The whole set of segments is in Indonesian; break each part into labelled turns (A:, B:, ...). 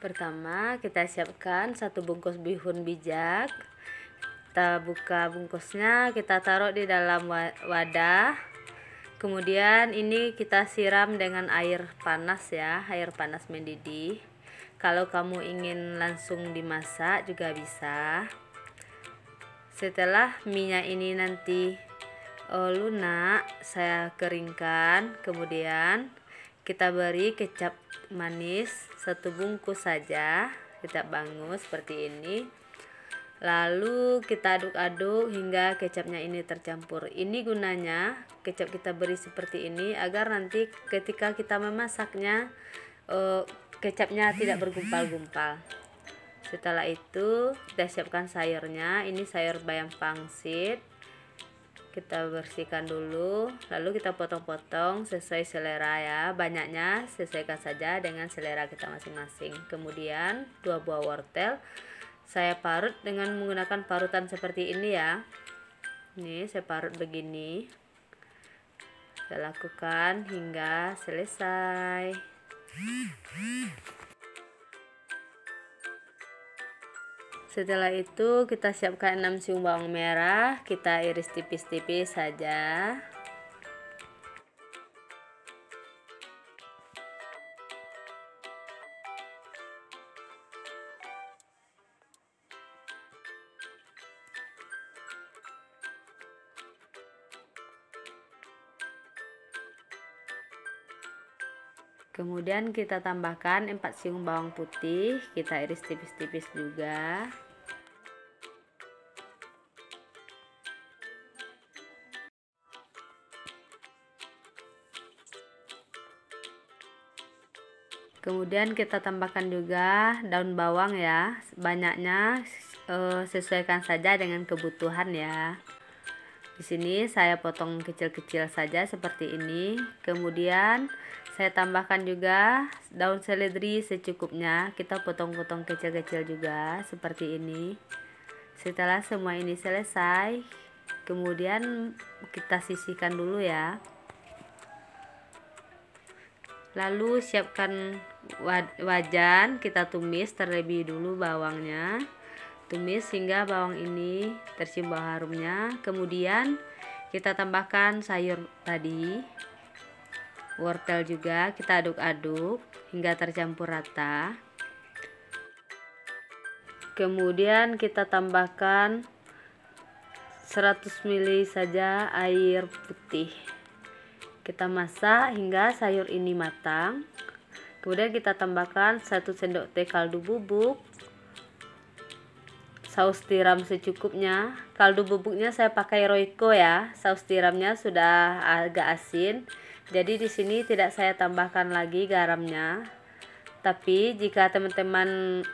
A: Pertama, kita siapkan 1 bungkus bihun bijak. Kita buka bungkusnya, kita taruh di dalam wadah. Kemudian ini kita siram dengan air panas ya, air panas mendidih. Kalau kamu ingin langsung dimasak juga bisa. Setelah minyak ini nanti lunak, saya keringkan. Kemudian kita beri kecap manis 1 bungkus saja, kecap bangus seperti ini. Lalu kita aduk-aduk hingga kecapnya ini tercampur. Ini gunanya kecap kita beri seperti ini agar nanti ketika kita memasaknya kecapnya tidak bergumpal-gumpal. Setelah itu kita siapkan sayurnya. Ini sayur bayam pangsit. Kita bersihkan dulu, lalu kita potong-potong sesuai selera ya. Banyaknya sesuaikan saja dengan selera kita masing-masing. Kemudian 2 buah wortel saya parut dengan menggunakan parutan seperti ini ya. Ini saya parut begini. Saya lakukan hingga selesai. Setelah itu kita siapkan 6 siung bawang merah, kita iris tipis-tipis saja. Kemudian kita tambahkan 4 siung bawang putih, kita iris tipis-tipis juga. Kemudian kita tambahkan juga daun bawang ya, banyaknya sesuaikan saja dengan kebutuhan ya. Di sini saya potong kecil-kecil saja seperti ini. Kemudian saya tambahkan juga daun seledri secukupnya, kita potong-potong kecil-kecil juga seperti ini. Setelah semua ini selesai, kemudian kita sisihkan dulu ya. Lalu siapkan wajan, kita tumis terlebih dulu bawangnya. Tumis hingga bawang ini tercium bau harumnya. Kemudian kita tambahkan sayur tadi, wortel juga, kita aduk-aduk hingga tercampur rata. Kemudian kita tambahkan 100 ml saja air putih. Kita masak hingga sayur ini matang. Kemudian kita tambahkan 1 sendok teh kaldu bubuk, saus tiram secukupnya. Kaldu bubuknya saya pakai Royco ya. Saus tiramnya sudah agak asin. Jadi di sini tidak saya tambahkan lagi garamnya. Tapi jika teman-teman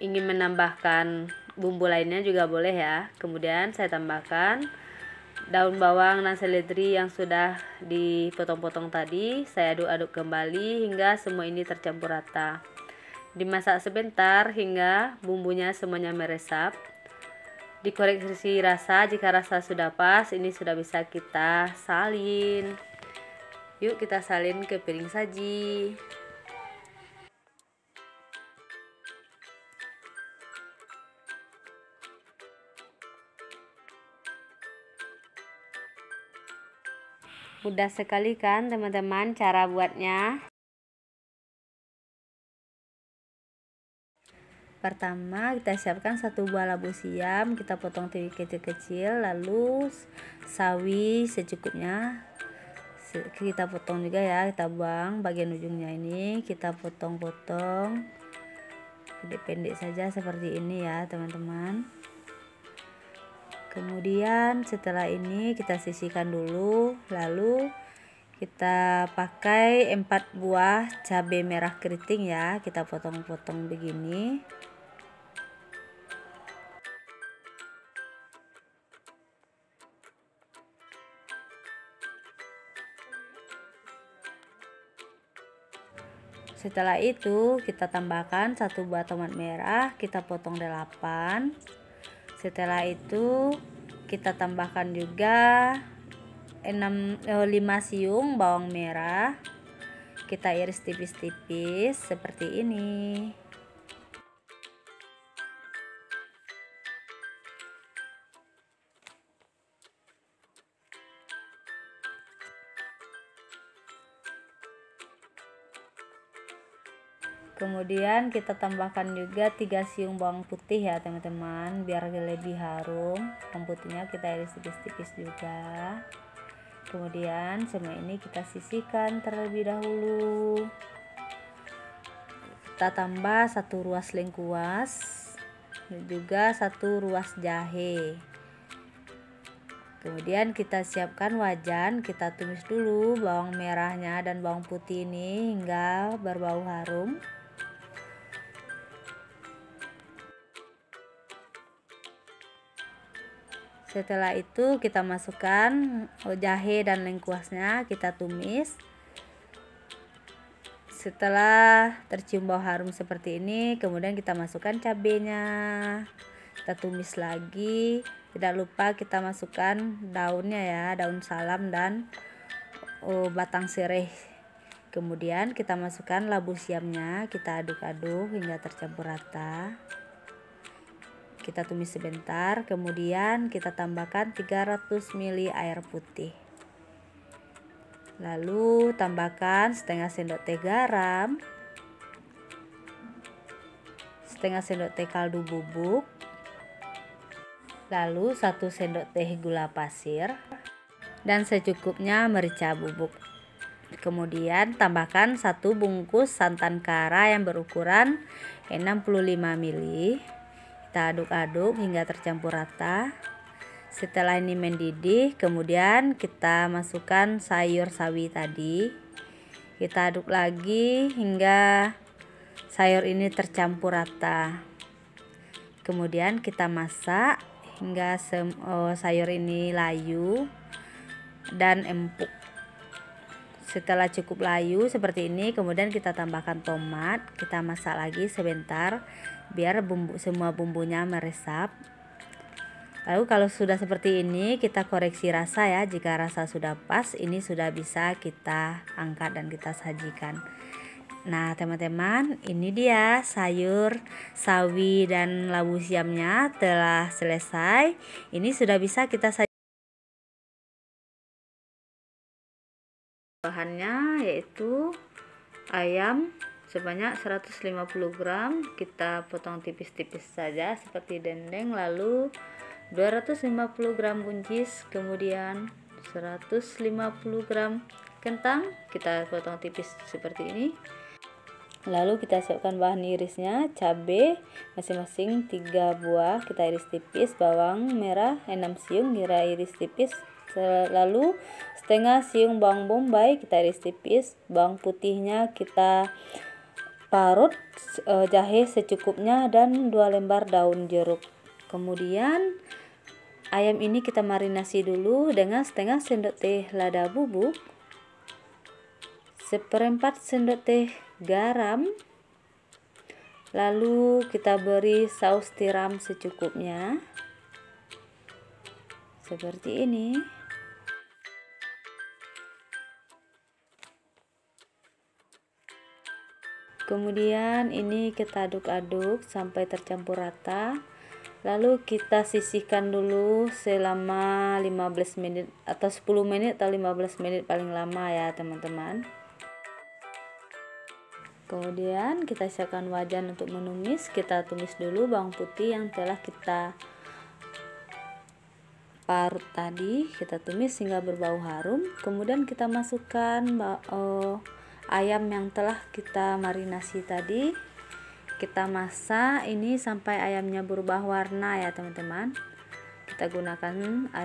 A: ingin menambahkan bumbu lainnya juga boleh ya. Kemudian saya tambahkan daun bawang dan seledri yang sudah dipotong-potong tadi. Saya aduk-aduk kembali hingga semua ini tercampur rata. Dimasak sebentar hingga bumbunya semuanya meresap. Dikoreksi rasa, jika rasa sudah pas, ini sudah bisa kita salin. Yuk kita salin ke piring saji. Mudah sekali kan teman-teman cara buatnya. Pertama kita siapkan 1 buah labu siam, kita potong kecil-kecil. Lalu sawi secukupnya kita potong juga ya, kita buang bagian ujungnya ini, kita potong-potong pendek-pendek saja seperti ini ya teman-teman. Kemudian setelah ini kita sisihkan dulu. Lalu kita pakai 4 buah cabai merah keriting ya, kita potong-potong begini. Setelah itu kita tambahkan 1 buah tomat merah, kita potong 8. Setelah itu kita tambahkan juga 5 siung bawang merah, kita iris tipis-tipis seperti ini. Kemudian kita tambahkan juga 3 siung bawang putih ya teman-teman, biar lebih harum. Bawang putihnya kita iris tipis-tipis juga. Kemudian semua ini kita sisihkan terlebih dahulu. Kita tambah 1 ruas lengkuas dan juga 1 ruas jahe. Kemudian kita siapkan wajan, kita tumis dulu bawang merahnya dan bawang putih ini hingga berbau harum. Setelah itu kita masukkan jahe dan lengkuasnya, kita tumis. Setelah tercium bau harum seperti ini, kemudian kita masukkan cabenya. Kita tumis lagi. Tidak lupa kita masukkan daunnya ya, daun salam dan batang serai. Kemudian kita masukkan labu siamnya, kita aduk-aduk hingga tercampur rata. Kita tumis sebentar, kemudian kita tambahkan 300 ml air putih. Lalu tambahkan setengah sendok teh garam, setengah sendok teh kaldu bubuk, lalu 1 sendok teh gula pasir, dan secukupnya merica bubuk. Kemudian tambahkan 1 bungkus santan kara yang berukuran 65 ml. Kita aduk-aduk hingga tercampur rata. Setelah ini mendidih, kemudian kita masukkan sayur sawi tadi. Kita aduk lagi hingga sayur ini tercampur rata. Kemudian kita masak hingga sayur ini layu dan empuk. Setelah cukup layu seperti ini, kemudian kita tambahkan tomat. Kita masak lagi sebentar biar semua bumbunya meresap. Lalu kalau sudah seperti ini, kita koreksi rasa ya. Jika rasa sudah pas, ini sudah bisa kita angkat dan kita sajikan. Nah teman-teman, ini dia sayur sawi dan labu siamnya telah selesai. Ini sudah bisa kita sajikan. Bahannya yaitu ayam sebanyak 150 gram, kita potong tipis-tipis saja seperti dendeng. Lalu 250 gram buncis, kemudian 150 gram kentang, kita potong tipis seperti ini. Lalu kita siapkan bahan irisnya, cabai masing-masing 3 buah, kita iris tipis, bawang merah 6 siung, kita iris tipis. Lalu setengah siung bawang bombay, kita iris tipis, bawang putihnya kita parut, jahe secukupnya, dan 2 lembar daun jeruk. Kemudian ayam ini kita marinasi dulu dengan setengah sendok teh lada bubuk, 1/4 sendok teh garam, lalu kita beri saus tiram secukupnya seperti ini. Kemudian ini kita aduk-aduk sampai tercampur rata. Lalu kita sisihkan dulu selama 15 menit atau 10 menit atau 15 menit paling lama ya teman-teman. Kemudian kita siapkan wajan untuk menumis. Kita tumis dulu bawang putih yang telah kita parut tadi, kita tumis hingga berbau harum. Kemudian kita masukkan ayam yang telah kita marinasi tadi. Kita masak ini sampai ayamnya berubah warna ya teman-teman. Kita gunakan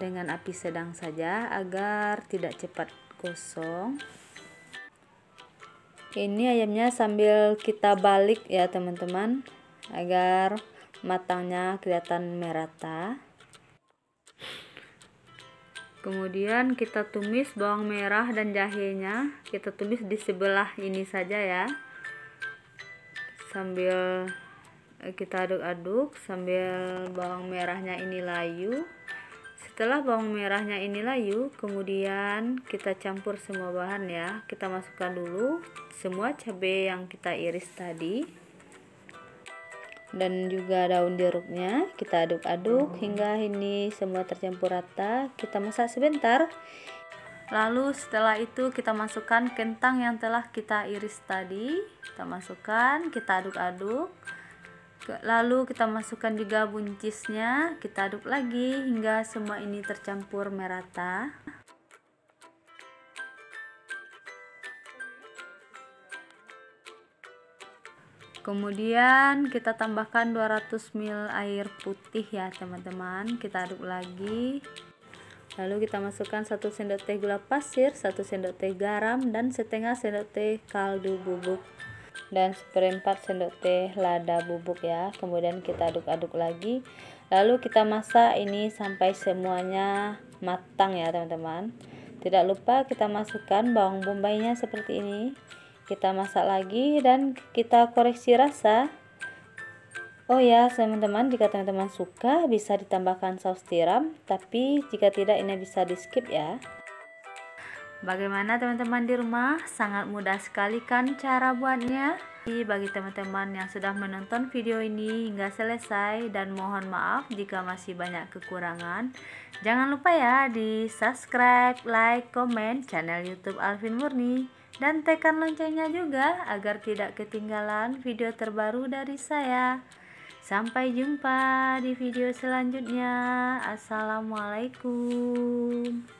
A: dengan api sedang saja agar tidak cepat gosong. Ini ayamnya sambil kita balik ya teman-teman, agar matangnya kelihatan merata. Kemudian kita tumis bawang merah dan jahenya, kita tumis di sebelah ini saja ya, sambil kita aduk-aduk sambil bawang merahnya ini layu. Setelah bawang merahnya ini layu, kemudian kita campur semua bahan ya. Kita masukkan dulu semua cabai yang kita iris tadi dan juga daun jeruknya, kita aduk-aduk hingga ini semua tercampur rata. Kita masak sebentar. Lalu setelah itu kita masukkan kentang yang telah kita iris tadi, kita masukkan, kita aduk-aduk. Lalu kita masukkan juga buncisnya, kita aduk lagi hingga semua ini tercampur merata. Kemudian kita tambahkan 200 ml air putih ya teman-teman, kita aduk lagi. Lalu kita masukkan 1 sendok teh gula pasir, 1 sendok teh garam, dan setengah sendok teh kaldu bubuk, dan 1/4 sendok teh lada bubuk ya. Kemudian kita aduk-aduk lagi. Lalu kita masak ini sampai semuanya matang ya teman-teman. Tidak lupa kita masukkan bawang bombaynya seperti ini. Kita masak lagi dan kita koreksi rasa. Oh ya teman-teman, jika teman-teman suka bisa ditambahkan saus tiram, tapi jika tidak ini bisa di skip ya. Bagaimana teman-teman di rumah? Sangat mudah sekali kan cara buatnya? Bagi teman-teman yang sudah menonton video ini hingga selesai, dan mohon maaf jika masih banyak kekurangan, jangan lupa ya di subscribe, like, komen channel YouTube Alvin Murni, dan tekan loncengnya juga agar tidak ketinggalan video terbaru dari saya. Sampai jumpa di video selanjutnya. Assalamualaikum.